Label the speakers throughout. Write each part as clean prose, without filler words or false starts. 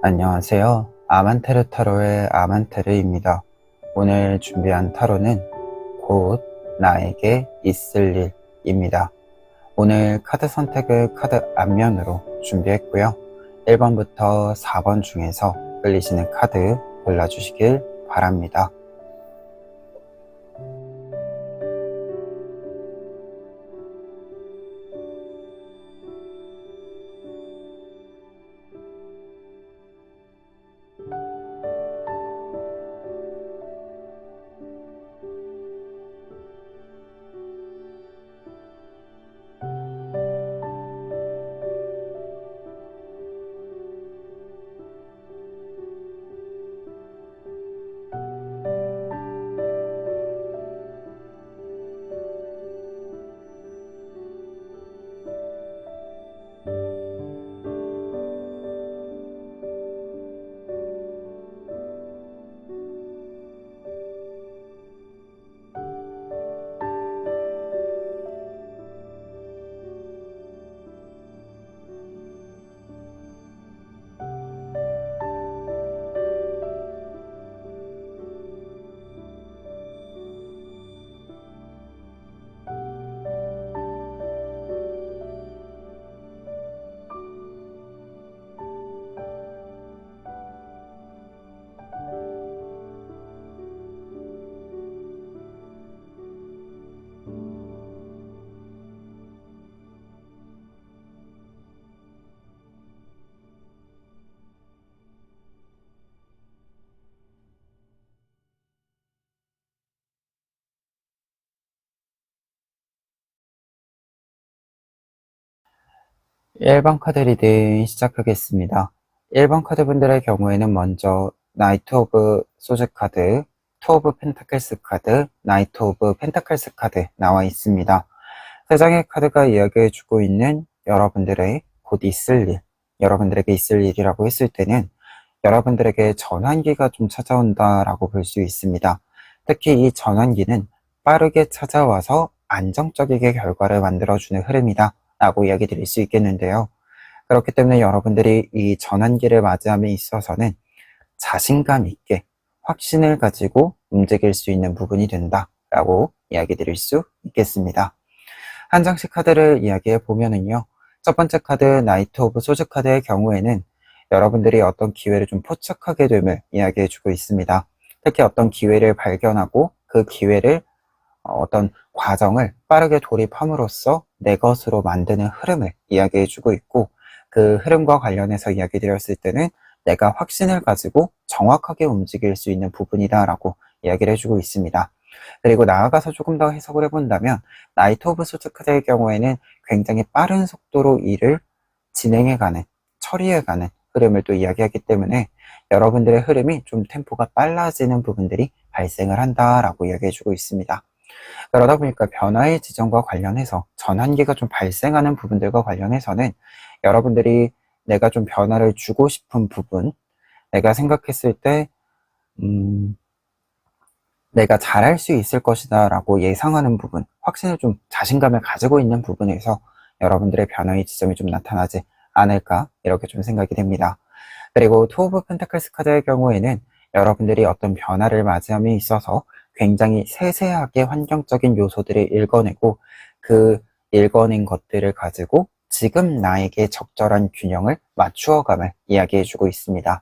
Speaker 1: 안녕하세요. 아만테르 타로의 아만테르입니다. 오늘 준비한 타로는 곧 나에게 있을 일입니다. 오늘 카드 선택을 카드 앞면으로 준비했고요. 1번부터 4번 중에서 끌리시는 카드 골라주시길 바랍니다. (1번) 카드 리딩 시작하겠습니다. 1번 카드 분들의 경우에는 먼저 나이트 오브 소즈 카드, 투 오브 펜타클스 카드, 나이트 오브 펜타클스 카드 나와 있습니다. 세 장의 카드가 이야기해주고 있는 여러분들의 곧 있을 일, 여러분들에게 있을 일이라고 했을 때는 여러분들에게 전환기가 좀 찾아온다라고 볼 수 있습니다. 특히 이 전환기는 빠르게 찾아와서 안정적이게 결과를 만들어주는 흐름이다 라고 이야기 드릴 수 있겠는데요. 그렇기 때문에 여러분들이 이 전환기를 맞이함에 있어서는 자신감 있게 확신을 가지고 움직일 수 있는 부분이 된다 라고 이야기 드릴 수 있겠습니다. 한 장씩 카드를 이야기해 보면은요, 첫 번째 카드 나이트 오브 소즈 카드의 경우에는 여러분들이 어떤 기회를 좀 포착하게 됨을 이야기해 주고 있습니다. 특히 어떤 기회를 발견하고 그 기회를 어떤 과정을 빠르게 돌입함으로써 내 것으로 만드는 흐름을 이야기해 주고 있고, 그 흐름과 관련해서 이야기 드렸을 때는 내가 확신을 가지고 정확하게 움직일 수 있는 부분이다 라고 이야기를 해주고 있습니다. 그리고 나아가서 조금 더 해석을 해본다면 나이트 오브 소드 카드의 경우에는 굉장히 빠른 속도로 일을 진행해가는, 처리해가는 흐름을 또 이야기하기 때문에 여러분들의 흐름이 좀 템포가 빨라지는 부분들이 발생을 한다라고 이야기해주고 있습니다. 그러다 보니까 변화의 지점과 관련해서 전환기가 좀 발생하는 부분들과 관련해서는 여러분들이 내가 좀 변화를 주고 싶은 부분, 내가 생각했을 때 내가 잘할 수 있을 것이다 라고 예상하는 부분, 확신을 좀 자신감을 가지고 있는 부분에서 여러분들의 변화의 지점이 좀 나타나지 않을까 이렇게 좀 생각이 됩니다. 그리고 투 오브 펜타클스 카드의 경우에는 여러분들이 어떤 변화를 맞이함에 있어서 굉장히 세세하게 환경적인 요소들을 읽어내고 그 읽어낸 것들을 가지고 지금 나에게 적절한 균형을 맞추어감을 이야기해주고 있습니다.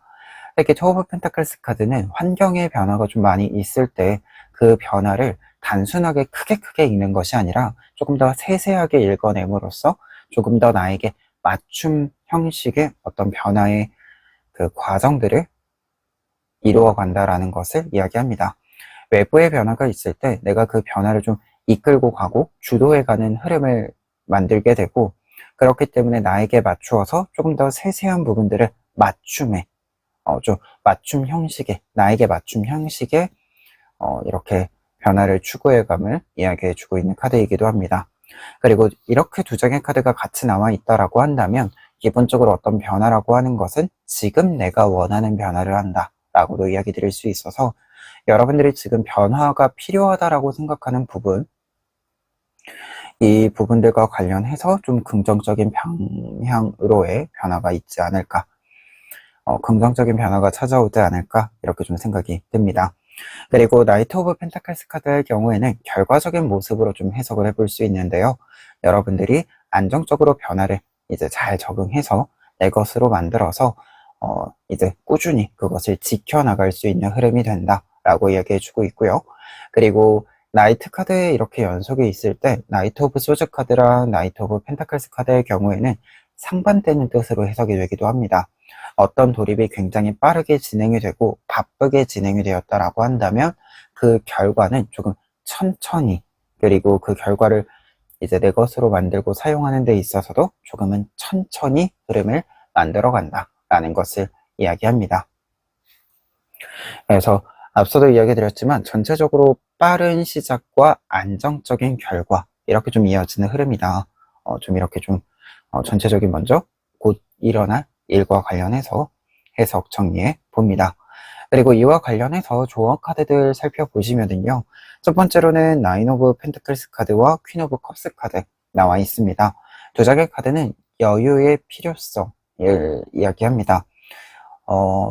Speaker 1: 특히 투 오브 펜타클스 카드는 환경의 변화가 좀 많이 있을 때 그 변화를 단순하게 크게 읽는 것이 아니라 조금 더 세세하게 읽어냄으로써 조금 더 나에게 맞춤 형식의 어떤 변화의 그 과정들을 이루어 간다라는 것을 이야기합니다. 외부의 변화가 있을 때 내가 그 변화를 좀 이끌고 가고 주도해가는 흐름을 만들게 되고, 그렇기 때문에 나에게 맞추어서 조금 더 세세한 부분들을 맞춤에 좀 맞춤 형식의, 나에게 맞춤 형식의 이렇게 변화를 추구해감을 이야기해주고 있는 카드이기도 합니다. 그리고 이렇게 두 장의 카드가 같이 나와 있다라고 한다면 기본적으로 어떤 변화라고 하는 것은 지금 내가 원하는 변화를 한다 라고도 이야기 드릴 수 있어서 여러분들이 지금 변화가 필요하다라고 생각하는 부분, 이 부분들과 관련해서 좀 긍정적인 방향으로의 변화가 있지 않을까, 긍정적인 변화가 찾아오지 않을까 이렇게 좀 생각이 듭니다. 그리고 나이트 오브 펜타클스 카드의 경우에는 결과적인 모습으로 좀 해석을 해볼 수 있는데요. 여러분들이 안정적으로 변화를 이제 잘 적응해서 내 것으로 만들어서 이제 꾸준히 그것을 지켜나갈 수 있는 흐름이 된다라고 이야기해주고 있고요. 그리고 나이트 카드에 이렇게 연속이 있을 때 나이트 오브 소즈 카드랑 나이트 오브 펜타클스 카드의 경우에는 상반되는 뜻으로 해석이 되기도 합니다. 어떤 돌입이 굉장히 빠르게 진행이 되고 바쁘게 진행이 되었다라고 한다면 그 결과는 조금 천천히, 그리고 그 결과를 이제 내 것으로 만들고 사용하는 데 있어서도 조금은 천천히 흐름을 만들어 간다라는 것을 이야기합니다. 그래서 앞서도 이야기 드렸지만 전체적으로 빠른 시작과 안정적인 결과, 이렇게 좀 이어지는 흐름이다. 좀 이렇게 좀 전체적인 먼저 곧 일어날 일과 관련해서 해석 정리해 봅니다. 그리고 이와 관련해서 조언 카드들 살펴보시면은요, 첫 번째로는 나인 오브 펜트클스 카드와 퀸 오브 컵스 카드 나와 있습니다. 두 장의 카드는 여유의 필요성을 이야기합니다.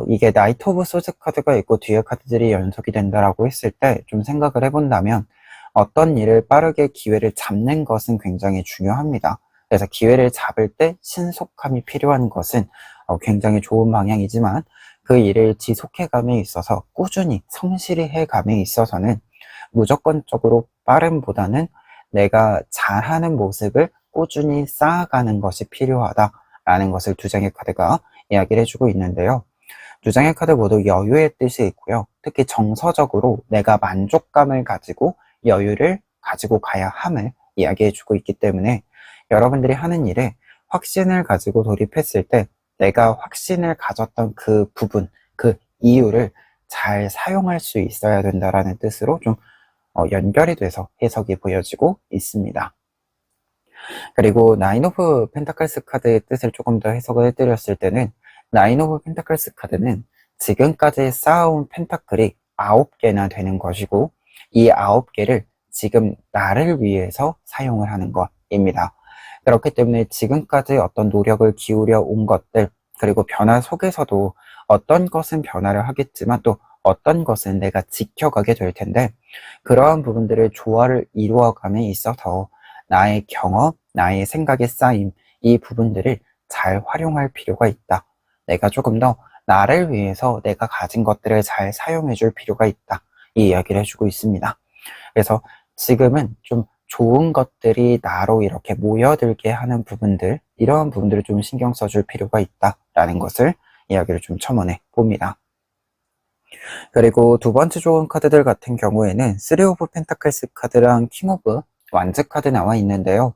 Speaker 1: 이게 나이트 오브 소즈 카드가 있고 뒤에 카드들이 연속이 된다라고 했을 때 좀 생각을 해본다면, 어떤 일을 빠르게 기회를 잡는 것은 굉장히 중요합니다. 그래서 기회를 잡을 때 신속함이 필요한 것은 굉장히 좋은 방향이지만, 그 일을 지속해감에 있어서 꾸준히 성실히 해감에 있어서는 무조건적으로 빠름보다는 내가 잘하는 모습을 꾸준히 쌓아가는 것이 필요하다라는 것을 두 장의 카드가 이야기를 해주고 있는데요. 두 장의 카드 모두 여유의 뜻이 있고요. 특히 정서적으로 내가 만족감을 가지고 여유를 가지고 가야 함을 이야기해주고 있기 때문에, 여러분들이 하는 일에 확신을 가지고 돌입했을 때 내가 확신을 가졌던 그 부분, 그 이유를 잘 사용할 수 있어야 된다라는 뜻으로 좀 연결이 돼서 해석이 보여지고 있습니다. 그리고 나인 오브 펜타클스 카드의 뜻을 조금 더 해석을 해드렸을 때는, 나인 오브 펜타클스 카드는 지금까지 쌓아온 펜타클이 9개나 되는 것이고, 이 9개를 지금 나를 위해서 사용을 하는 것입니다. 그렇기 때문에 지금까지 어떤 노력을 기울여 온 것들, 그리고 변화 속에서도 어떤 것은 변화를 하겠지만 또 어떤 것은 내가 지켜가게 될 텐데, 그러한 부분들을 조화를 이루어감에 있어서 나의 경험, 나의 생각의 쌓임, 이 부분들을 잘 활용할 필요가 있다. 내가 조금 더 나를 위해서 내가 가진 것들을 잘 사용해 줄 필요가 있다. 이 이야기를 해주고 있습니다. 그래서 지금은 좀 좋은 것들이 나로 이렇게 모여들게 하는 부분들, 이러한 부분들을 좀 신경 써줄 필요가 있다라는 것을 이야기를 좀 첨언해 봅니다. 그리고 두 번째 좋은 카드들 같은 경우에는 3 오브 펜타클스 카드랑 킹 오브 완즈 카드 나와 있는데요.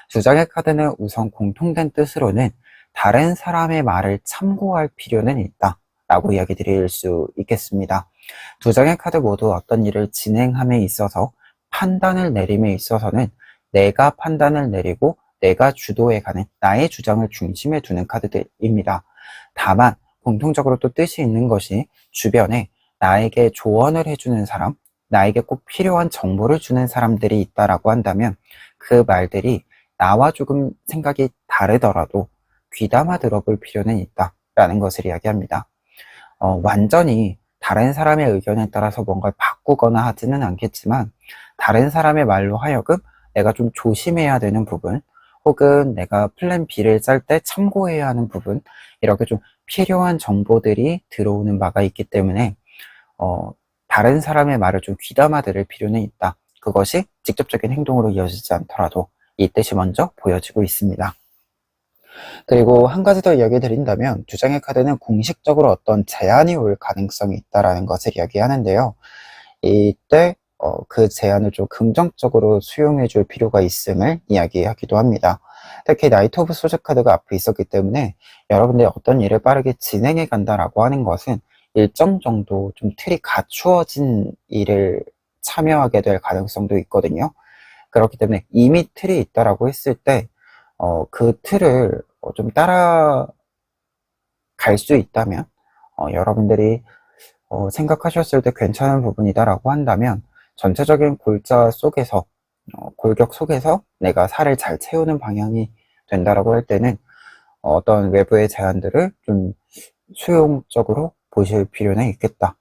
Speaker 1: 두 장의 카드는 우선 공통된 뜻으로는 다른 사람의 말을 참고할 필요는 있다 라고 이야기 드릴 수 있겠습니다. 두 장의 카드 모두 어떤 일을 진행함에 있어서 판단을 내림에 있어서는 내가 판단을 내리고 내가 주도해가는 나의 주장을 중심에 두는 카드들입니다. 다만 공통적으로 또 뜻이 있는 것이, 주변에 나에게 조언을 해주는 사람, 나에게 꼭 필요한 정보를 주는 사람들이 있다라고 한다면 그 말들이 나와 조금 생각이 다르더라도 귀담아 들어볼 필요는 있다라는 것을 이야기합니다. 완전히 다른 사람의 의견에 따라서 뭔가를 바꾸거나 하지는 않겠지만, 다른 사람의 말로 하여금 내가 좀 조심해야 되는 부분, 혹은 내가 플랜 B를 짤 때 참고해야 하는 부분, 이렇게 좀 필요한 정보들이 들어오는 바가 있기 때문에 다른 사람의 말을 좀 귀담아 들을 필요는 있다. 그것이 직접적인 행동으로 이어지지 않더라도 이 뜻이 먼저 보여지고 있습니다. 그리고 한 가지 더 이야기 드린다면, 두 장의 카드는 공식적으로 어떤 제한이 올 가능성이 있다는 것을 이야기하는데요. 이때 그 제안을 좀 긍정적으로 수용해 줄 필요가 있음을 이야기하기도 합니다. 특히 나이트 오브 소즈 카드가 앞에 있었기 때문에 여러분들이 어떤 일을 빠르게 진행해 간다라고 하는 것은 일정 정도 좀 틀이 갖추어진 일을 참여하게 될 가능성도 있거든요. 그렇기 때문에 이미 틀이 있다라고 했을 때 그 틀을 좀 따라갈 수 있다면, 여러분들이 생각하셨을 때 괜찮은 부분이다라고 한다면, 전체적인 골자 속에서 골격 속에서 내가 살을 잘 채우는 방향이 된다라고 할 때는 어떤 외부의 제한들을 좀 수용적으로 보실 필요는 있겠다.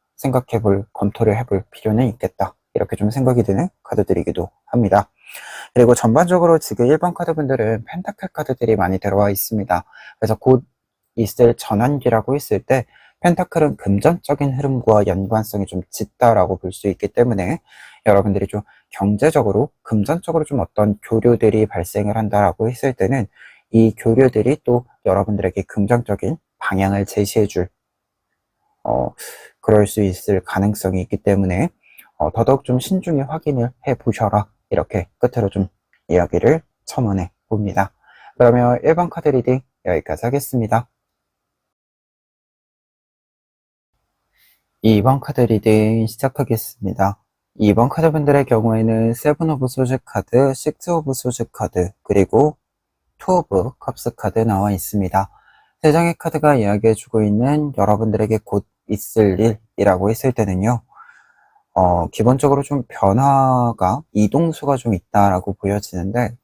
Speaker 1: 검토를 해볼 필요는 있겠다. 이렇게 좀 생각이 드는 카드들이기도 합니다. 그리고 전반적으로 지금 1번 카드분들은 펜타클 카드들이 많이 들어와 있습니다. 그래서 곧 있을 전환기라고 했을 때 펜타클은 금전적인 흐름과 연관성이 좀 짙다라고 볼 수 있기 때문에 여러분들이 좀 경제적으로, 금전적으로 좀 어떤 교류들이 발생을 한다라고 했을 때는 이 교류들이 또 여러분들에게 긍정적인 방향을 제시해줄 그럴 수 있을 가능성이 있기 때문에 더더욱 좀 신중히 확인을 해 보셔라. 이렇게 끝으로 좀 이야기를 첨언해 봅니다. 그러면 1번 카드 리딩 여기까지 하겠습니다. 2번 카드 리딩 시작하겠습니다. 2번 카드분들의 경우에는 세븐 오브 소즈 카드, 식스 오브 소즈 카드, 그리고 투 오브 컵스 카드 나와 있습니다. 세 장의 카드가 이야기해주고 있는 여러분들에게 곧 있을 일이라고 했을 때는요, 기본적으로 좀 변화가, 이동수가 좀 있다라고 보여지는데,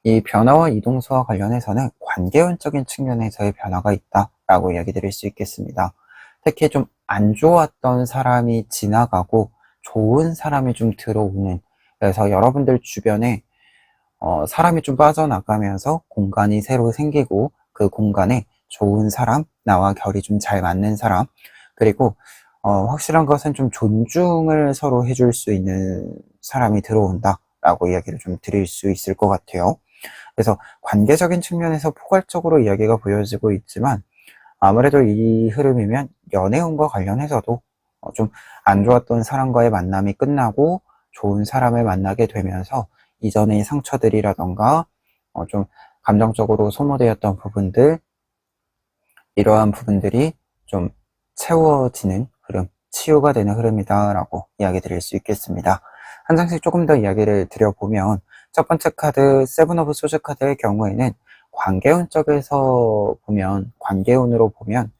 Speaker 1: 이 변화와 이동수와 관련해서는 관계운적인 측면에서의 변화가 있다라고 이야기 드릴 수 있겠습니다. 특히 좀 안 좋았던 사람이 지나가고 좋은 사람이 좀 들어오는, 그래서 여러분들 주변에 사람이 좀 빠져나가면서 공간이 새로 생기고 그 공간에 좋은 사람, 나와 결이 좀 잘 맞는 사람, 그리고 확실한 것은 좀 존중을 서로 해줄 수 있는 사람이 들어온다 라고 이야기를 좀 드릴 수 있을 것 같아요. 그래서 관계적인 측면에서 포괄적으로 이야기가 보여지고 있지만 아무래도 이 흐름이면 연애운과 관련해서도 좀 안 좋았던 사람과의 만남이 끝나고 좋은 사람을 만나게 되면서 이전의 상처들이라던가 좀 감정적으로 소모되었던 부분들, 이러한 부분들이 좀 채워지는 흐름, 치유가 되는 흐름이다라고 이야기 드릴 수 있겠습니다. 한 장씩 조금 더 이야기를 드려보면 첫 번째 카드 세븐 오브 소즈 카드의 경우에는 관계운 쪽에서 보면, 관계운으로 보면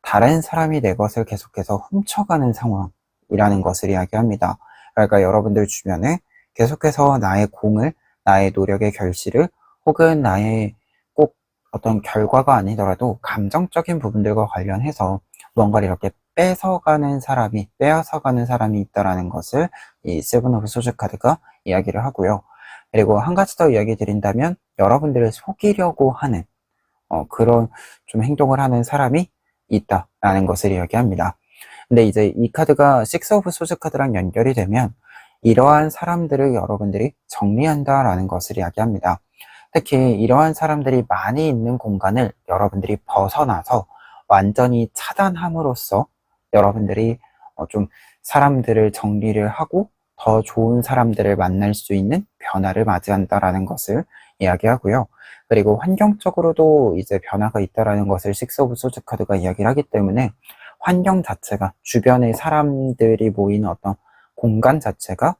Speaker 1: 다른 사람이 내 것을 계속해서 훔쳐가는 상황이라는 것을 이야기합니다. 그러니까 여러분들 주변에 계속해서 나의 공을, 나의 노력의 결실을, 혹은 나의 꼭 어떤 결과가 아니더라도 감정적인 부분들과 관련해서 뭔가를 이렇게 뺏어가는 사람이, 빼앗아가는 사람이 있다라는 것을 이 세븐 오브 소즈 카드가 이야기를 하고요. 그리고 한 가지 더 이야기 드린다면 여러분들을 속이려고 하는 그런 좀 행동을 하는 사람이 있다라는 것을 이야기합니다. 근데 이제 이 카드가 식스 오브 소즈 카드랑 연결이 되면 이러한 사람들을 여러분들이 정리한다라는 것을 이야기합니다. 특히 이러한 사람들이 많이 있는 공간을 여러분들이 벗어나서 완전히 차단함으로써 여러분들이 좀 사람들을 정리를 하고 더 좋은 사람들을 만날 수 있는 변화를 맞이한다라는 것을 이야기하고요. 그리고 환경적으로도 이제 변화가 있다라는 것을 식스 오브 소즈 카드가 이야기를 하기 때문에 환경 자체가, 주변의 사람들이 모이는 어떤 공간 자체가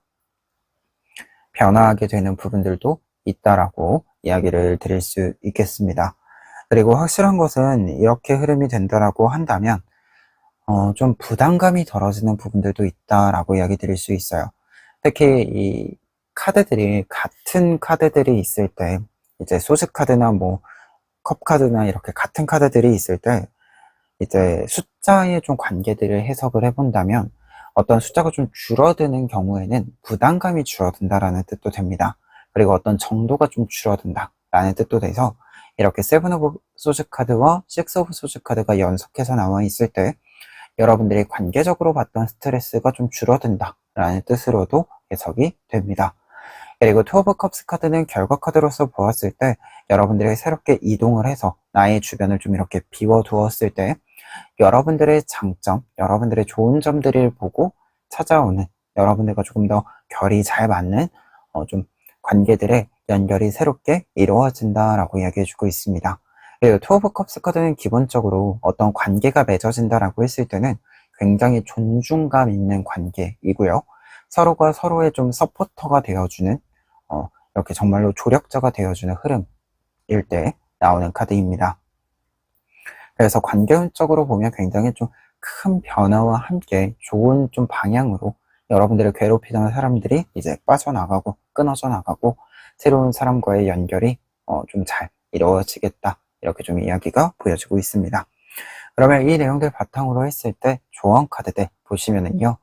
Speaker 1: 변화하게 되는 부분들도 있다라고 이야기를 드릴 수 있겠습니다. 그리고 확실한 것은 이렇게 흐름이 된다라고 한다면 좀 부담감이 덜어지는 부분들도 있다라고 이야기 드릴 수 있어요. 특히 이 카드들이, 같은 카드들이 있을 때, 이제 소스 카드나 뭐 컵 카드나 이렇게 같은 카드들이 있을 때 이제 숫자의 좀 관계들을 해석을 해본다면 어떤 숫자가 좀 줄어드는 경우에는 부담감이 줄어든다라는 뜻도 됩니다. 그리고 어떤 정도가 좀 줄어든다라는 뜻도 돼서 이렇게 세븐 오브 소즈 카드와 식스 오브 소즈 카드가 연속해서 나와 있을 때 여러분들이 관계적으로 받던 스트레스가 좀 줄어든다라는 뜻으로도 해석이 됩니다. 그리고 투 오브 컵스 카드는 결과 카드로서 보았을 때 여러분들이 새롭게 이동을 해서 나의 주변을 좀 이렇게 비워두었을 때 여러분들의 장점, 여러분들의 좋은 점들을 보고 찾아오는, 여러분들과 조금 더 결이 잘 맞는 좀 관계들의 연결이 새롭게 이루어진다라고 이야기해주고 있습니다. 그리고 투 오브 컵스 카드는 기본적으로 어떤 관계가 맺어진다라고 했을 때는 굉장히 존중감 있는 관계이고요. 서로가 서로의 좀 서포터가 되어주는 이렇게 정말로 조력자가 되어주는 흐름일 때 나오는 카드입니다. 그래서 관계운적으로 보면 굉장히 좀 큰 변화와 함께 좋은 좀 방향으로 여러분들을 괴롭히던 사람들이 이제 빠져나가고 끊어져 나가고 새로운 사람과의 연결이 좀 잘 이루어지겠다, 이렇게 좀 이야기가 보여지고 있습니다. 그러면 이 내용들 바탕으로 했을 때 조언 카드들 보시면은요.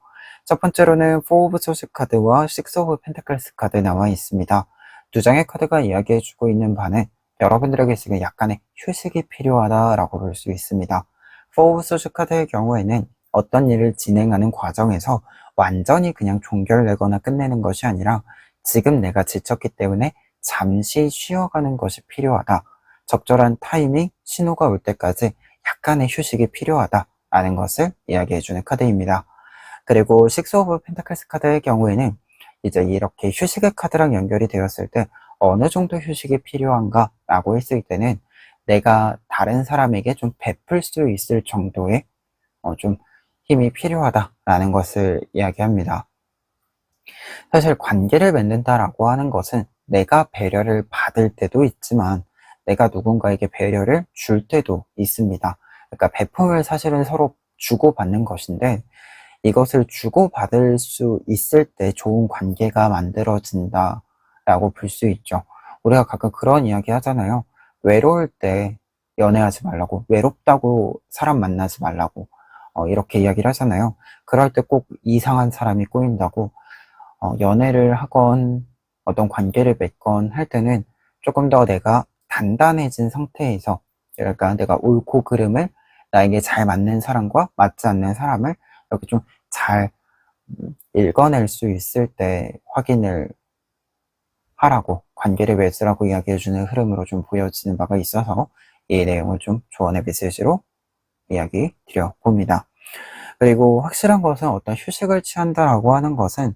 Speaker 1: 첫 번째로는 4 오브 소스 카드와 6 오브 펜타클스 카드 나와 있습니다. 두 장의 카드가 이야기해주고 있는 바는 여러분들에게 지금 약간의 휴식이 필요하다라고 볼 수 있습니다. 4 오브 소스 카드의 경우에는 어떤 일을 진행하는 과정에서 완전히 그냥 종결내거나 끝내는 것이 아니라 지금 내가 지쳤기 때문에 잠시 쉬어가는 것이 필요하다. 적절한 타이밍, 신호가 올 때까지 약간의 휴식이 필요하다라는 것을 이야기해주는 카드입니다. 그리고 6 오브 펜타클스 카드의 경우에는 이제 이렇게 휴식의 카드랑 연결이 되었을 때 어느 정도 휴식이 필요한가 라고 했을 때는 내가 다른 사람에게 좀 베풀 수 있을 정도의 좀 힘이 필요하다라는 것을 이야기합니다. 사실 관계를 맺는다라고 하는 것은 내가 배려를 받을 때도 있지만 내가 누군가에게 배려를 줄 때도 있습니다. 그러니까 베품을 사실은 서로 주고받는 것인데 이것을 주고받을 수 있을 때 좋은 관계가 만들어진다라고 볼 수 있죠. 우리가 가끔 그런 이야기 하잖아요. 외로울 때 연애하지 말라고, 외롭다고 사람 만나지 말라고, 이렇게 이야기를 하잖아요. 그럴 때 꼭 이상한 사람이 꼬인다고, 연애를 하건 어떤 관계를 맺건 할 때는 조금 더 내가 단단해진 상태에서, 그러니까 내가 옳고 그름을 나에게 잘 맞는 사람과 맞지 않는 사람을 이렇게 좀 잘 읽어낼 수 있을 때 확인을 하라고, 관계를 맺으라고 이야기해주는 흐름으로 좀 보여지는 바가 있어서 이 내용을 좀 조언의 메시지로 이야기 드려봅니다. 그리고 확실한 것은 어떤 휴식을 취한다라고 하는 것은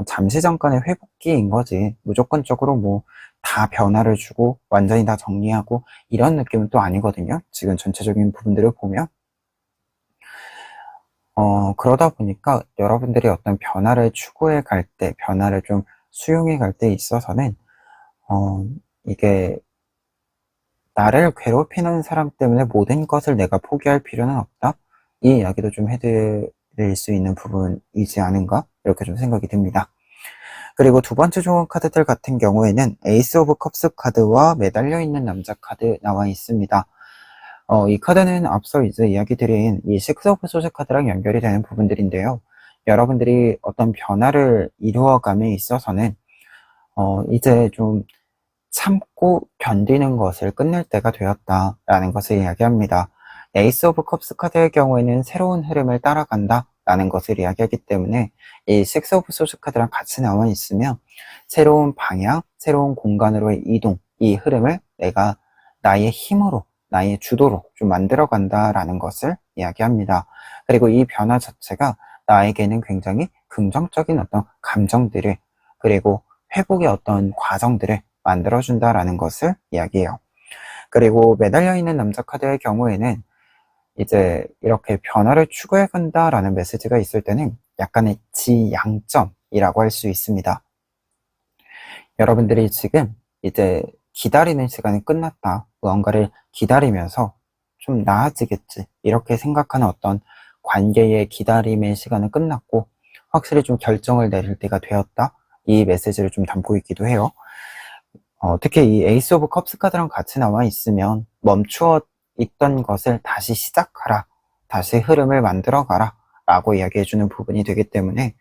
Speaker 1: 잠시 잠깐의 회복기인 거지 무조건적으로 뭐 다 변화를 주고 완전히 다 정리하고 이런 느낌은 또 아니거든요. 지금 전체적인 부분들을 보면 그러다 보니까 여러분들이 어떤 변화를 추구해 갈 때, 변화를 좀 수용해 갈 때 있어서는 이게 나를 괴롭히는 사람 때문에 모든 것을 내가 포기할 필요는 없다. 이 이야기도 좀 해드릴 수 있는 부분이지 않은가? 이렇게 좀 생각이 듭니다. 그리고 두 번째 조언 카드들 같은 경우에는 에이스 오브 컵스 카드와 매달려 있는 남자 카드 나와 있습니다. 이 카드는 앞서 이제 이야기 드린 이 6 오브 소스 카드랑 연결이 되는 부분들인데요. 여러분들이 어떤 변화를 이루어감에 있어서는 이제 좀 참고 견디는 것을 끝낼 때가 되었다라는 것을 이야기합니다. 에이스 오브 컵스 카드의 경우에는 새로운 흐름을 따라간다 라는 것을 이야기하기 때문에 이 6 오브 소스 카드랑 같이 나와 있으면 새로운 방향, 새로운 공간으로의 이동, 이 흐름을 내가 나의 힘으로, 나의 주도로 좀 만들어 간다라는 것을 이야기합니다. 그리고 이 변화 자체가 나에게는 굉장히 긍정적인 어떤 감정들을, 그리고 회복의 어떤 과정들을 만들어준다라는 것을 이야기해요. 그리고 매달려 있는 남자 카드의 경우에는 이제 이렇게 변화를 추구해 간다라는 메시지가 있을 때는 약간의 지양점이라고 할 수 있습니다. 여러분들이 지금 이제 기다리는 시간이 끝났다. 무언가를 기다리면서 좀 나아지겠지. 이렇게 생각하는 어떤 관계의 기다림의 시간은 끝났고 확실히 좀 결정을 내릴 때가 되었다. 이 메시지를 좀 담고 있기도 해요. 특히 이 에이스 오브 컵스 카드랑 같이 나와 있으면 멈추어 있던 것을 다시 시작하라, 다시 흐름을 만들어 가라 라고 이야기해주는 부분이 되기 때문에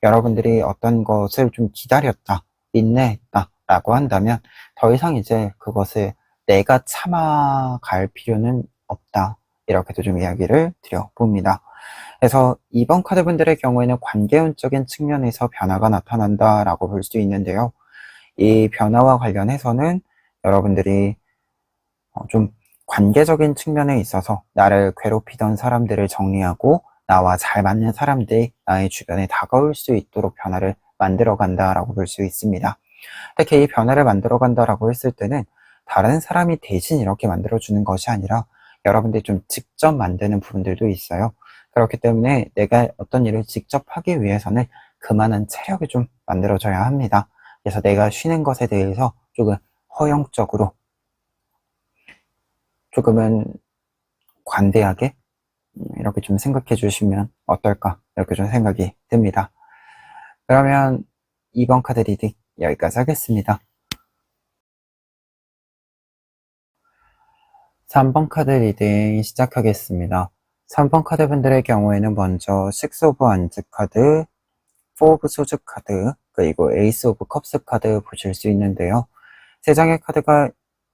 Speaker 1: 여러분들이 어떤 것을 좀 기다렸다, 인내했다 라고 한다면 더 이상 이제 그것을 내가 참아갈 필요는 없다, 이렇게도 좀 이야기를 드려봅니다. 그래서 이번 카드분들의 경우에는 관계운적인 측면에서 변화가 나타난다 라고 볼 수 있는데요. 이 변화와 관련해서는 여러분들이 좀 관계적인 측면에 있어서 나를 괴롭히던 사람들을 정리하고 나와 잘 맞는 사람들이 나의 주변에 다가올 수 있도록 변화를 만들어 간다라고 볼 수 있습니다. 특히 이 변화를 만들어 간다라고 했을 때는 다른 사람이 대신 이렇게 만들어주는 것이 아니라 여러분들이 좀 직접 만드는 부분들도 있어요. 그렇기 때문에 내가 어떤 일을 직접 하기 위해서는 그만한 체력이 좀 만들어져야 합니다. 그래서 내가 쉬는 것에 대해서 조금 허용적으로, 조금은 관대하게 이렇게 좀 생각해 주시면 어떨까, 이렇게 좀 생각이 듭니다. 그러면 이번 카드 리딩 여기까지 하겠습니다. 3번 카드 리딩 시작하겠습니다. 3번 카드 분들의 경우에는 먼저 6 오브 완즈 카드, 4 오브 소즈 카드, 그리고 에이스 오브 컵스 카드 보실 수 있는데요. 세 장의 카드가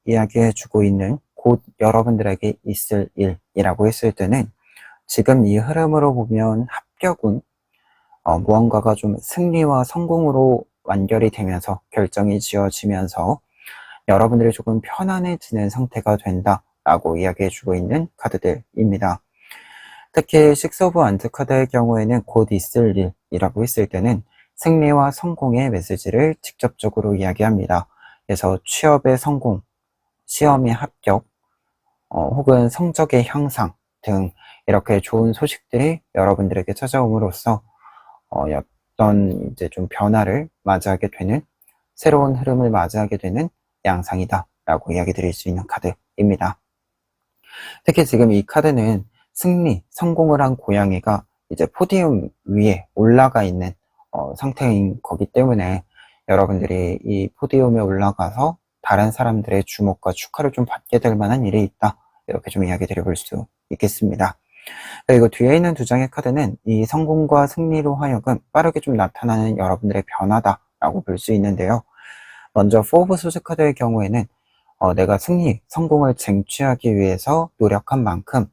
Speaker 1: 이야기해주고 있는 곧 여러분들에게 있을 일이라고 했을 때는 지금 이 흐름으로 보면 합격운, 무언가가 좀 승리와 성공으로 완결이 되면서 결정이 지어지면서 여러분들이 조금 편안해지는 상태가 된다라고 이야기해주고 있는 카드들입니다. 특히 6 오브 완즈 카드의 경우에는 곧 있을 일이라고 했을 때는 승리와 성공의 메시지를 직접적으로 이야기합니다. 그래서 취업의 성공, 시험의 합격, 혹은 성적의 향상 등 이렇게 좋은 소식들이 여러분들에게 찾아옴으로써 어떤 이제 좀 변화를 맞이하게 되는, 새로운 흐름을 맞이하게 되는 양상이다 라고 이야기 드릴 수 있는 카드입니다. 특히 지금 이 카드는 승리, 성공을 한 고양이가 이제 포디움 위에 올라가 있는 상태인 거기 때문에 여러분들이 이 포디움에 올라가서 다른 사람들의 주목과 축하를 좀 받게 될 만한 일이 있다, 이렇게 좀 이야기 드려볼 수 있겠습니다. 그리고 뒤에 있는 두 장의 카드는 이 성공과 승리로 하여금 빠르게 좀 나타나는 여러분들의 변화다 라고 볼 수 있는데요. 먼저 4 오브 소즈 카드의 경우에는 내가 승리, 성공을 쟁취하기 위해서 노력한 만큼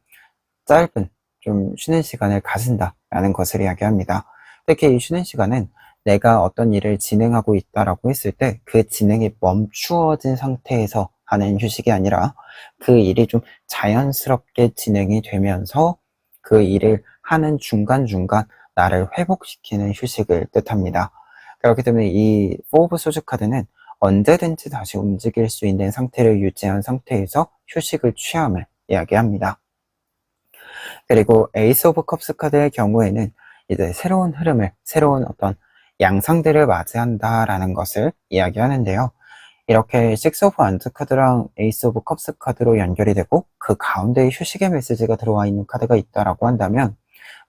Speaker 1: 짧은 좀 쉬는 시간을 가진다 라는 것을 이야기합니다. 특히 이 쉬는 시간은 내가 어떤 일을 진행하고 있다라고 했을 때 그 진행이 멈추어진 상태에서 하는 휴식이 아니라 그 일이 좀 자연스럽게 진행이 되면서 그 일을 하는 중간중간 나를 회복시키는 휴식을 뜻합니다. 그렇기 때문에 이 4 오브 소즈 카드는 언제든지 다시 움직일 수 있는 상태를 유지한 상태에서 휴식을 취함을 이야기합니다. 그리고 에이스 오브 컵스 카드의 경우에는 이제 새로운 흐름을, 새로운 어떤 양상들을 맞이한다라는 것을 이야기하는데요. 이렇게 6 오브 완즈 카드랑 에이스 오브 컵스 카드로 연결이 되고 그 가운데에 휴식의 메시지가 들어와 있는 카드가 있다라고 한다면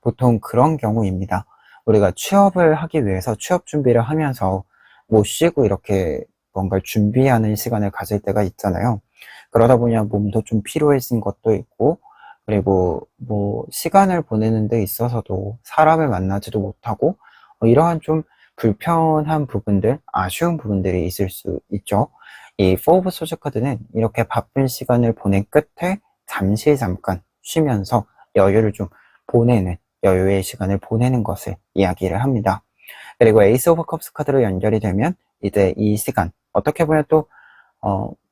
Speaker 1: 보통 그런 경우입니다. 우리가 취업을 하기 위해서 취업 준비를 하면서 못 쉬고 이렇게 뭔가를 준비하는 시간을 가질 때가 있잖아요. 그러다 보면 몸도 좀 피로해진 것도 있고, 그리고 뭐 시간을 보내는 데 있어서도 사람을 만나지도 못하고 이러한 좀 불편한 부분들, 아쉬운 부분들이 있을 수 있죠. 이 4 오브 소즈 카드는 이렇게 바쁜 시간을 보낸 끝에 잠깐 쉬면서 여유를 좀 보내는, 여유의 시간을 보내는 것을 이야기를 합니다. 그리고 에이스 오브 컵스 카드로 연결이 되면 이제 이 시간, 어떻게 보면 또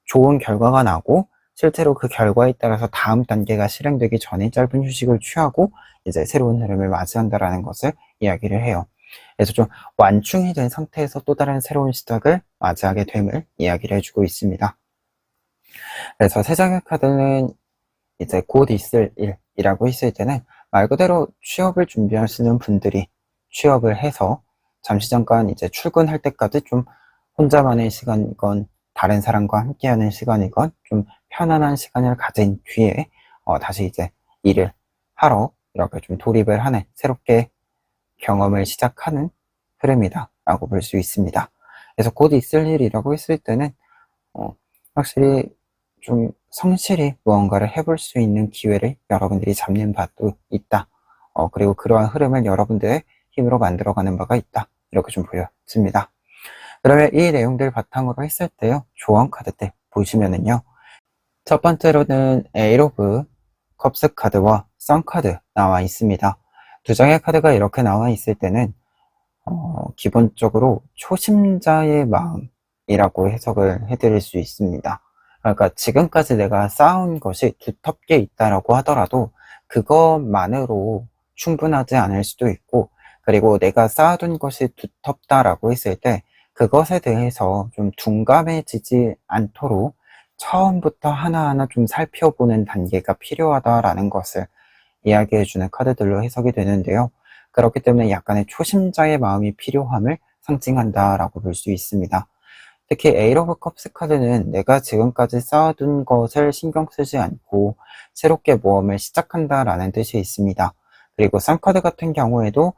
Speaker 1: 좋은 결과가 나고 실제로 그 결과에 따라서 다음 단계가 실행되기 전에 짧은 휴식을 취하고 이제 새로운 흐름을 맞이한다라는 것을 이야기를 해요. 그래서 좀 완충이 된 상태에서 또 다른 새로운 시작을 맞이하게 됨을 이야기를 해주고 있습니다. 그래서 세 장의 카드는 이제 곧 있을 일이라고 했을 때는 말 그대로 취업을 준비하시는 분들이 취업을 해서 잠시 잠깐 이제 출근할 때까지 좀 혼자만의 시간이건 다른 사람과 함께하는 시간이건 좀 편안한 시간을 가진 뒤에 다시 이제 일을 하러 이렇게 좀 돌입을 하는, 새롭게 경험을 시작하는 흐름이다 라고 볼 수 있습니다. 그래서 곧 있을 일이라고 했을 때는 확실히 좀 성실히 무언가를 해볼 수 있는 기회를 여러분들이 잡는 바도 있다. 그리고 그러한 흐름을 여러분들의 힘으로 만들어가는 바가 있다. 이렇게 좀 보여집니다. 그러면 이 내용들 바탕으로 했을 때요, 조언 카드들 보시면은요, 첫 번째로는 에이 오브 컵스 카드와 선 카드 나와 있습니다. 두 장의 카드가 이렇게 나와 있을 때는 기본적으로 초심자의 마음이라고 해석을 해드릴 수 있습니다. 그러니까 지금까지 내가 쌓아온 것이 두텁게 있다라고 하더라도 그것만으로 충분하지 않을 수도 있고, 그리고 내가 쌓아둔 것이 두텁다라고 했을 때 그것에 대해서 좀 둔감해지지 않도록 처음부터 하나하나 좀 살펴보는 단계가 필요하다라는 것을 이야기해주는 카드들로 해석이 되는데요. 그렇기 때문에 약간의 초심자의 마음이 필요함을 상징한다라고 볼 수 있습니다. 특히 에이 오브 컵스 카드는 내가 지금까지 쌓아둔 것을 신경 쓰지 않고 새롭게 모험을 시작한다라는 뜻이 있습니다. 그리고 쌍카드 같은 경우에도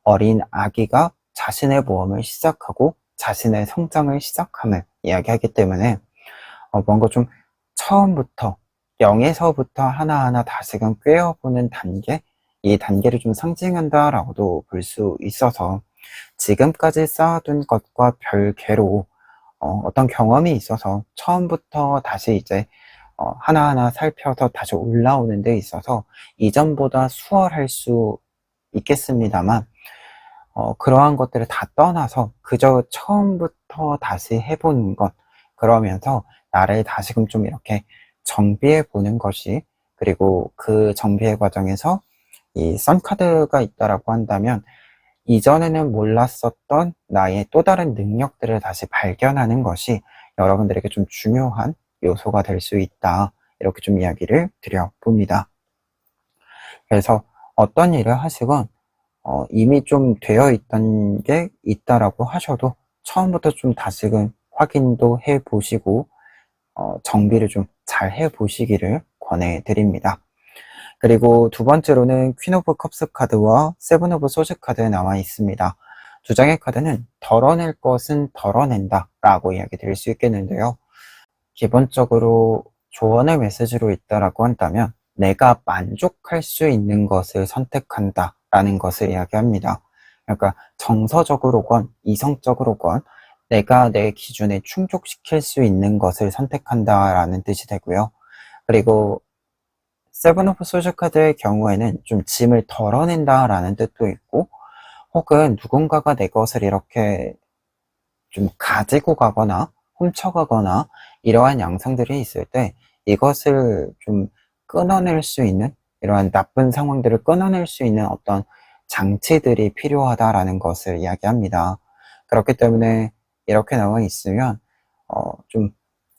Speaker 1: 어린 아기가 자신의 모험을 시작하고 자신의 성장을 시작함을 이야기하기 때문에 뭔가 좀 처음부터 0에서부터 하나하나 다시금 꿰어보는 단계, 이 단계를 좀 상징한다라고도 볼 수 있어서 지금까지 쌓아둔 것과 별개로 어떤 경험이 있어서 처음부터 다시 이제 하나하나 살펴서 다시 올라오는 데 있어서 이전보다 수월할 수 있겠습니다만 그러한 것들을 다 떠나서 그저 처음부터 다시 해보는 것, 그러면서 나를 다시금 좀 이렇게 정비해 보는 것이, 그리고 그 정비의 과정에서 이 썬카드가 있다라고 한다면 이전에는 몰랐었던 나의 또 다른 능력들을 다시 발견하는 것이 여러분들에게 좀 중요한 요소가 될 수 있다, 이렇게 좀 이야기를 드려봅니다. 그래서 어떤 일을 하시건 이미 좀 되어 있던 게 있다라고 하셔도 처음부터 좀 다시금 확인도 해 보시고 정비를 좀 잘 해 보시기를 권해드립니다. 그리고 두 번째로는 퀸 오브 컵스 카드와 세븐 오브 소즈 카드 나와 있습니다. 두 장의 카드는 덜어낼 것은 덜어낸다 라고 이야기 드릴 수 있겠는데요. 기본적으로 조언의 메시지로 있다라고 한다면 내가 만족할 수 있는 것을 선택한다 라는 것을 이야기합니다. 그러니까 정서적으로건 이성적으로건 내가 내 기준에 충족시킬 수 있는 것을 선택한다 라는 뜻이 되고요. 그리고 세븐 오브 소즈 카드의 경우에는 좀 짐을 덜어낸다 라는 뜻도 있고, 혹은 누군가가 내 것을 이렇게 좀 가지고 가거나 훔쳐가거나 이러한 양상들이 있을 때 이것을 좀 끊어낼 수 있는, 이러한 나쁜 상황들을 끊어낼 수 있는 어떤 장치들이 필요하다라는 것을 이야기합니다. 그렇기 때문에 이렇게 나와 있으면 좀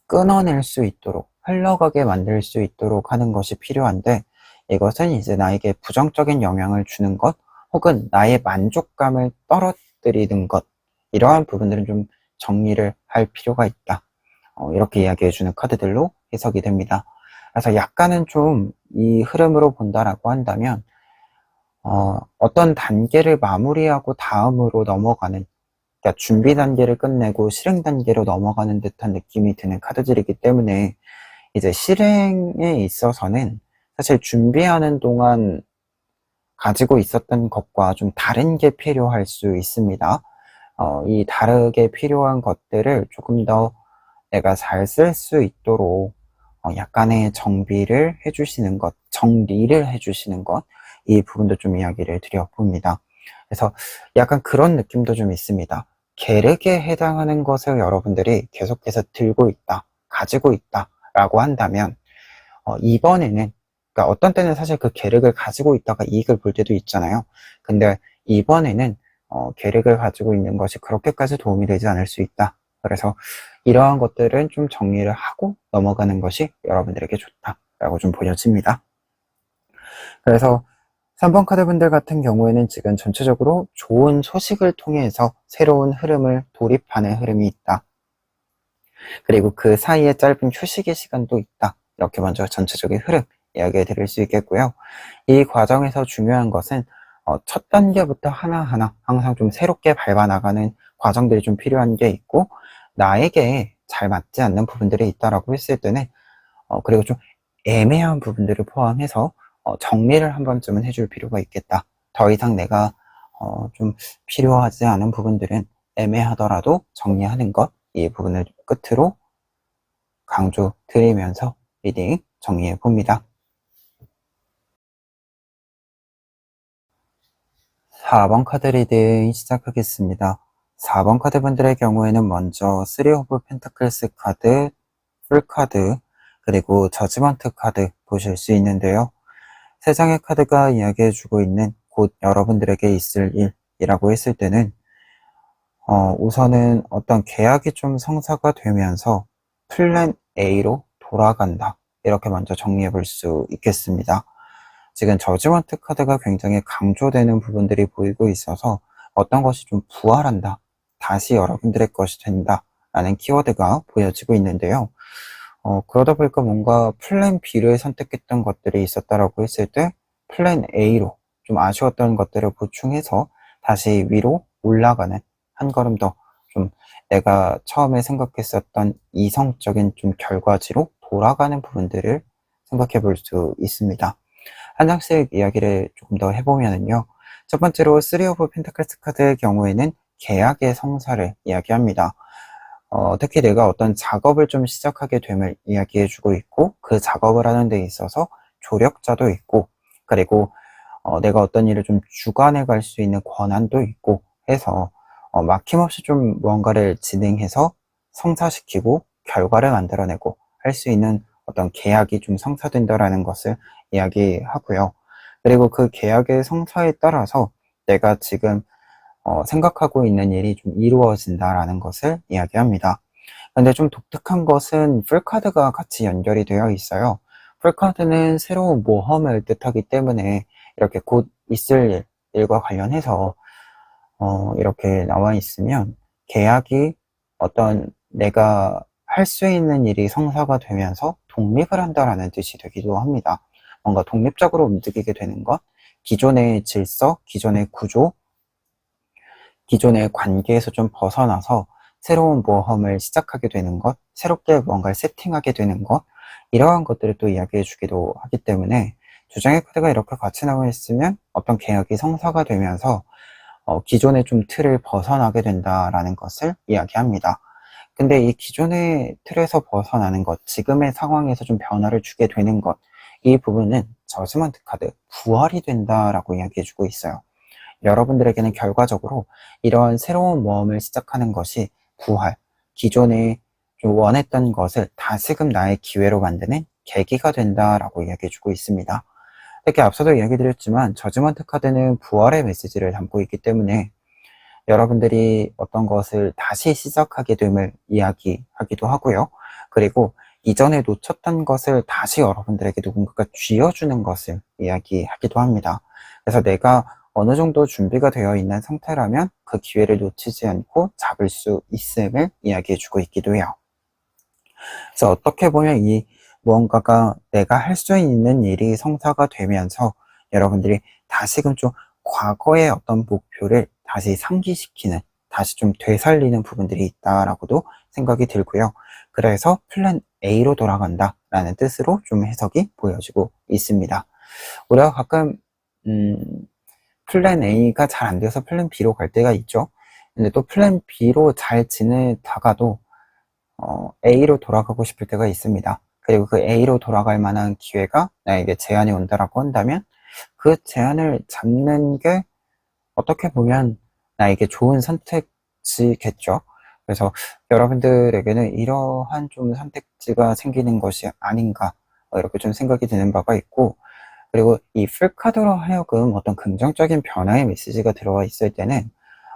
Speaker 1: 끊어낼 수 있도록, 흘러가게 만들 수 있도록 하는 것이 필요한데, 이것은 이제 나에게 부정적인 영향을 주는 것, 혹은 나의 만족감을 떨어뜨리는 것, 이러한 부분들은 좀 정리를 할 필요가 있다. 이렇게 이야기해주는 카드들로 해석이 됩니다. 그래서 약간은 좀 이 흐름으로 본다라고 한다면, 어떤 단계를 마무리하고 다음으로 넘어가는, 그러니까 준비 단계를 끝내고 실행 단계로 넘어가는 듯한 느낌이 드는 카드들이기 때문에 이제 실행에 있어서는 사실 준비하는 동안 가지고 있었던 것과 좀 다른 게 필요할 수 있습니다. 이 다르게 필요한 것들을 조금 더 내가 잘 쓸 수 있도록 약간의 정비를 해주시는 것, 정리를 해주시는 것, 이 부분도 좀 이야기를 드려봅니다. 그래서 약간 그런 느낌도 좀 있습니다. 계륵에 해당하는 것을 여러분들이 계속해서 들고 있다, 가지고 있다 라고 한다면 이번에는, 그러니까 어떤 때는 사실 그 계륵을 가지고 있다가 이익을 볼 때도 있잖아요. 근데 이번에는 계륵을 가지고 있는 것이 그렇게까지 도움이 되지 않을 수 있다. 그래서 이러한 것들은 좀 정리를 하고 넘어가는 것이 여러분들에게 좋다라고 좀 보여집니다. 그래서 3번 카드 분들 같은 경우에는 지금 전체적으로 좋은 소식을 통해서 새로운 흐름을 돌입하는 흐름이 있다. 그리고 그 사이에 짧은 휴식의 시간도 있다. 이렇게 먼저 전체적인 흐름 이야기해 드릴 수 있겠고요. 이 과정에서 중요한 것은 첫 단계부터 하나하나 항상 좀 새롭게 밟아나가는 과정들이 좀 필요한 게 있고, 나에게 잘 맞지 않는 부분들이 있다라고 했을 때는 그리고 좀 애매한 부분들을 포함해서 정리를 한 번쯤은 해줄 필요가 있겠다. 더 이상 내가 좀 필요하지 않은 부분들은 애매하더라도 정리하는 것, 이 부분을 끝으로 강조 드리면서 리딩 정리해 봅니다. 4번 카드 리딩 시작하겠습니다. 4번 카드 분들의 경우에는 먼저 3 오브 펜타클스 카드, 풀 카드, 그리고 저지먼트 카드 보실 수 있는데요. 세 장의 카드가 이야기해주고 있는 곧 여러분들에게 있을 일이라고 했을 때는 우선은 어떤 계약이 좀 성사가 되면서 플랜 A로 돌아간다, 이렇게 먼저 정리해 볼 수 있겠습니다. 지금 저지먼트 카드가 굉장히 강조되는 부분들이 보이고 있어서 어떤 것이 좀 부활한다, 다시 여러분들의 것이 된다 라는 키워드가 보여지고 있는데요. 그러다 보니까 뭔가 플랜 B를 선택했던 것들이 있었다라고 했을 때 플랜 A로 좀 아쉬웠던 것들을 보충해서 다시 위로 올라가는, 한 걸음 더 좀 내가 처음에 생각했었던 이성적인 좀 결과지로 돌아가는 부분들을 생각해 볼 수 있습니다. 한 장씩 이야기를 조금 더 해보면요. 첫 번째로 3 오브 펜타클스 카드의 경우에는 계약의 성사를 이야기합니다. 특히 내가 어떤 작업을 좀 시작하게 됨을 이야기해주고 있고, 그 작업을 하는 데 있어서 조력자도 있고, 그리고 내가 어떤 일을 좀 주관해 갈 수 있는 권한도 있고 해서 막힘없이 좀 무언가를 진행해서 성사시키고 결과를 만들어내고 할 수 있는 어떤 계약이 좀 성사된다라는 것을 이야기하고요. 그리고 그 계약의 성사에 따라서 내가 지금 생각하고 있는 일이 좀 이루어진다라는 것을 이야기합니다. 근데 좀 독특한 것은 풀카드가 같이 연결이 되어 있어요. 풀카드는 새로운 모험을 뜻하기 때문에 이렇게 곧 있을 일과 관련해서 이렇게 나와 있으면 계약이 어떤 내가 할 수 있는 일이 성사가 되면서 독립을 한다라는 뜻이 되기도 합니다. 뭔가 독립적으로 움직이게 되는 것, 기존의 질서, 기존의 구조, 기존의 관계에서 좀 벗어나서 새로운 모험을 시작하게 되는 것, 새롭게 뭔가를 세팅하게 되는 것, 이러한 것들을 또 이야기해 주기도 하기 때문에 두 장의 카드가 이렇게 같이 나와 있으면 어떤 계약이 성사가 되면서 기존의 좀 틀을 벗어나게 된다라는 것을 이야기합니다. 근데 이 기존의 틀에서 벗어나는 것, 지금의 상황에서 좀 변화를 주게 되는 것, 이 부분은 저지먼트 카드, 부활이 된다라고 이야기해주고 있어요. 여러분들에게는 결과적으로 이런 새로운 모험을 시작하는 것이 부활, 기존에 좀 원했던 것을 다시금 나의 기회로 만드는 계기가 된다라고 이야기해주고 있습니다. 특히 앞서도 이야기 드렸지만 저지먼트 카드는 부활의 메시지를 담고 있기 때문에 여러분들이 어떤 것을 다시 시작하게 됨을 이야기하기도 하고요. 그리고 이전에 놓쳤던 것을 다시 여러분들에게 누군가가 쥐어주는 것을 이야기하기도 합니다. 그래서 내가 어느 정도 준비가 되어 있는 상태라면 그 기회를 놓치지 않고 잡을 수 있음을 이야기해주고 있기도 해요. 그래서 어떻게 보면 이 무언가가 내가 할 수 있는 일이 성사가 되면서 여러분들이 다시금 좀 과거의 어떤 목표를 다시 상기시키는, 다시 좀 되살리는 부분들이 있다라고도 생각이 들고요. 그래서 플랜 A로 돌아간다 라는 뜻으로 좀 해석이 보여지고 있습니다. 우리가 가끔 플랜 A가 잘 안 돼서 플랜 B로 갈 때가 있죠. 근데 또 플랜 B로 잘 지내다가도 A로 돌아가고 싶을 때가 있습니다. 그리고 그 A로 돌아갈 만한 기회가 나에게 제안이 온다라고 한다면 그 제안을 잡는 게 어떻게 보면 나에게 좋은 선택지겠죠. 그래서 여러분들에게는 이러한 좀 선택지가 생기는 것이 아닌가 이렇게 좀 생각이 드는 바가 있고, 그리고 이 풀카드로 하여금 어떤 긍정적인 변화의 메시지가 들어와 있을 때는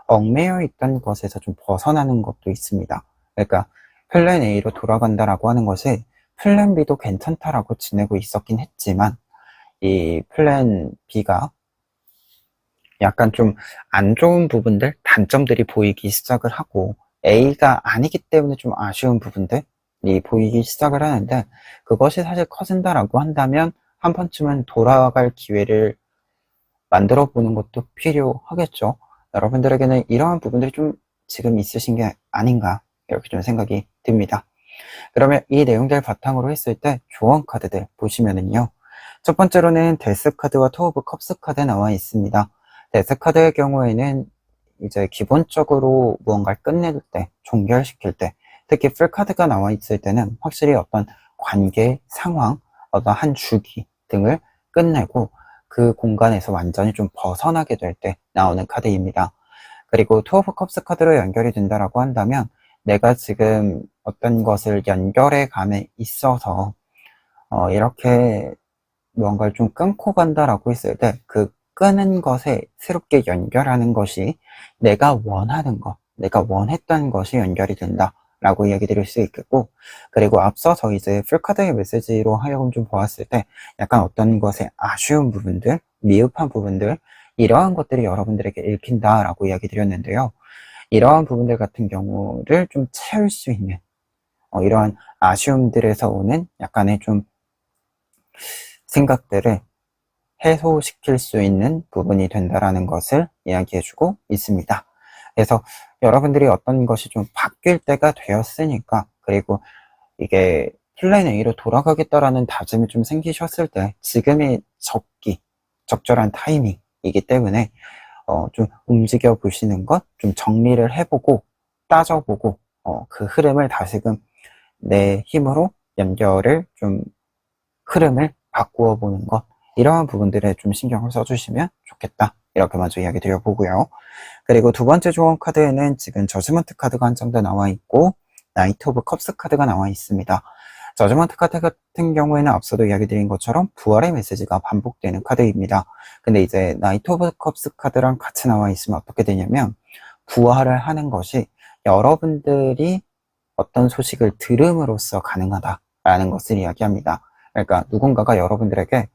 Speaker 1: 얽매여 있던 것에서 좀 벗어나는 것도 있습니다. 그러니까 플랜 A로 돌아간다라고 하는 것이 플랜 B도 괜찮다라고 지내고 있었긴 했지만 이 플랜 B가 약간 좀 안 좋은 부분들, 단점들이 보이기 시작을 하고 A가 아니기 때문에 좀 아쉬운 부분들이 보이기 시작을 하는데, 그것이 사실 커진다라고 한다면 한 번쯤은 돌아갈 기회를 만들어 보는 것도 필요하겠죠. 여러분들에게는 이러한 부분들이 좀 지금 있으신 게 아닌가 이렇게 좀 생각이 듭니다. 그러면 이 내용들 바탕으로 했을 때 조언 카드들 보시면은요, 첫 번째로는 데스 카드와 투 오브 컵스 카드 나와 있습니다. 데스 카드의 경우에는 이제 기본적으로 무언가를 끝낼 때, 종결시킬 때, 특히 풀 카드가 나와 있을 때는 확실히 어떤 관계, 상황, 어떤 한 주기 등을 끝내고 그 공간에서 완전히 좀 벗어나게 될 때 나오는 카드입니다. 그리고 투 오브 컵스 카드로 연결이 된다라고 한다면 내가 지금 어떤 것을 연결해 감에 있어서 이렇게 무언가를 좀 끊고 간다라고 했을 때 그 끄는 것에 새롭게 연결하는 것이 내가 원하는 것, 내가 원했던 것이 연결이 된다라고 이야기 드릴 수 있겠고, 그리고 앞서서 이제 풀카드의 메시지로 하여금 좀 보았을 때 약간 어떤 것에 아쉬운 부분들, 미흡한 부분들, 이러한 것들이 여러분들에게 읽힌다라고 이야기 드렸는데요. 이러한 부분들 같은 경우를 좀 채울 수 있는 이러한 아쉬움들에서 오는 약간의 좀 생각들을 해소시킬 수 있는 부분이 된다라는 것을 이야기해주고 있습니다. 그래서 여러분들이 어떤 것이 좀 바뀔 때가 되었으니까, 그리고 이게 플랜 A로 돌아가겠다라는 다짐이 좀 생기셨을 때 지금이 적절한 타이밍이기 때문에 좀 움직여 보시는 것, 좀 정리를 해보고 따져보고 그 흐름을 다시금 내 힘으로 연결을 좀 흐름을 바꾸어 보는 것, 이러한 부분들에 좀 신경을 써주시면 좋겠다, 이렇게 먼저 이야기 드려보고요. 그리고 두 번째 조언 카드에는 지금 저지먼트 카드가 한 장 더 나와 있고 나이트 오브 컵스 카드가 나와 있습니다. 저지먼트 카드 같은 경우에는 앞서도 이야기 드린 것처럼 부활의 메시지가 반복되는 카드입니다. 근데 이제 나이트 오브 컵스 카드랑 같이 나와 있으면 어떻게 되냐면, 부활을 하는 것이 여러분들이 어떤 소식을 들음으로써 가능하다라는 것을 이야기합니다. 그러니까 누군가가 여러분들에게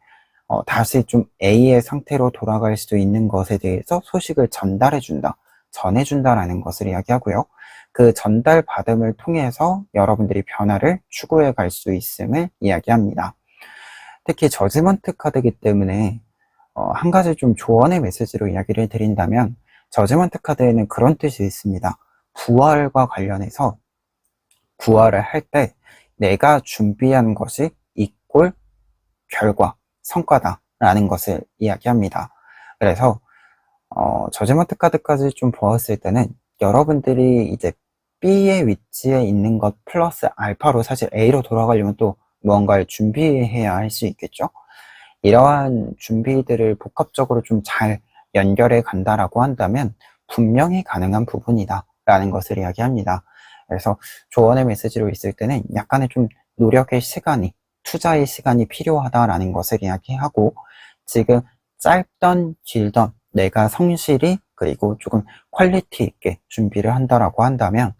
Speaker 1: 다시 좀 A의 상태로 돌아갈 수 있는 것에 대해서 소식을 전달해준다, 전해준다라는 것을 이야기하고요. 그 전달 받음을 통해서 여러분들이 변화를 추구해 갈 수 있음을 이야기합니다. 특히 저지먼트 카드이기 때문에 한 가지 좀 조언의 메시지로 이야기를 드린다면, 저지먼트 카드에는 그런 뜻이 있습니다. 부활과 관련해서 부활을 할 때 내가 준비한 것이 이꼴 결과, 성과다라는 것을 이야기합니다. 그래서 저지먼트 카드까지 좀 보았을 때는 여러분들이 이제 B의 위치에 있는 것 플러스 알파로 사실 A로 돌아가려면 또 무언가를 준비해야 할 수 있겠죠. 이러한 준비들을 복합적으로 좀 잘 연결해 간다라고 한다면 분명히 가능한 부분이다 라는 것을 이야기합니다. 그래서 조언의 메시지로 있을 때는 약간의 좀 노력의 시간이, 투자의 시간이 필요하다라는 것을 이야기하고, 지금 짧던 길던 내가 성실히 그리고 조금 퀄리티 있게 준비를 한다라고 한다면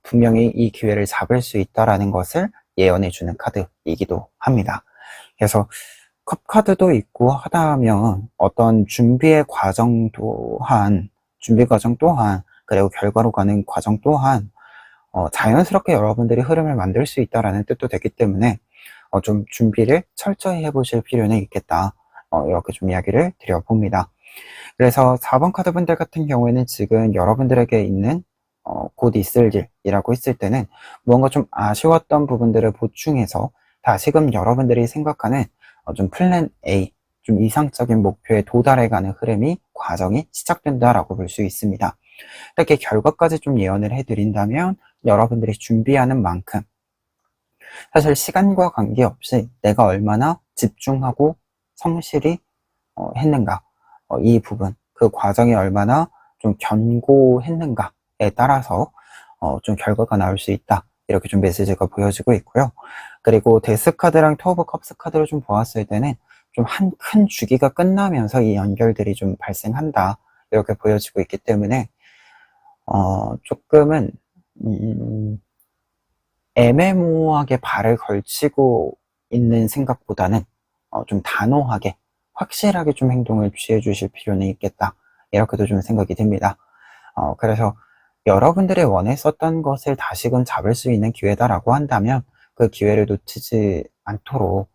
Speaker 1: 분명히 이 기회를 잡을 수 있다라는 것을 예언해주는 카드이기도 합니다. 그래서 컵 카드도 있고 하다 하면 어떤 준비 과정 또한, 그리고 결과로 가는 과정 또한 자연스럽게 여러분들이 흐름을 만들 수 있다라는 뜻도 되기 때문에 좀 준비를 철저히 해보실 필요는 있겠다, 이렇게 좀 이야기를 드려봅니다. 그래서 4번 카드 분들 같은 경우에는 지금 여러분들에게 있는 곧 있을 일이라고 했을 때는 무언가 좀 아쉬웠던 부분들을 보충해서 다시금 여러분들이 생각하는 좀 플랜 A, 좀 이상적인 목표에 도달해가는 과정이 시작된다라고 볼 수 있습니다. 이렇게 결과까지 좀 예언을 해드린다면, 여러분들이 준비하는 만큼 사실 시간과 관계없이 내가 얼마나 집중하고 성실히 했는가, 이 부분, 그 과정이 얼마나 좀 견고했는가에 따라서 좀 결과가 나올 수 있다, 이렇게 좀 메시지가 보여지고 있고요. 그리고 데스 카드랑 투 오브 컵스 카드를 좀 보았을 때는 좀 한 큰 주기가 끝나면서 이 연결들이 좀 발생한다, 이렇게 보여지고 있기 때문에 조금은 애매모호하게 발을 걸치고 있는 생각보다는 좀 단호하게 확실하게 좀 행동을 취해 주실 필요는 있겠다, 이렇게도 좀 생각이 듭니다. 그래서 여러분들이 원했었던 것을 다시금 잡을 수 있는 기회다라고 한다면 그 기회를 놓치지 않도록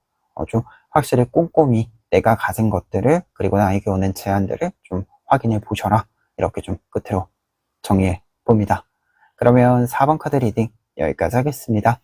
Speaker 1: 좀 확실히 꼼꼼히 내가 가진 것들을, 그리고 나에게 오는 제안들을 좀 확인해 보셔라, 이렇게 좀 끝으로 정리해 봅니다. 그러면 4번 카드 리딩 여기까지 하겠습니다.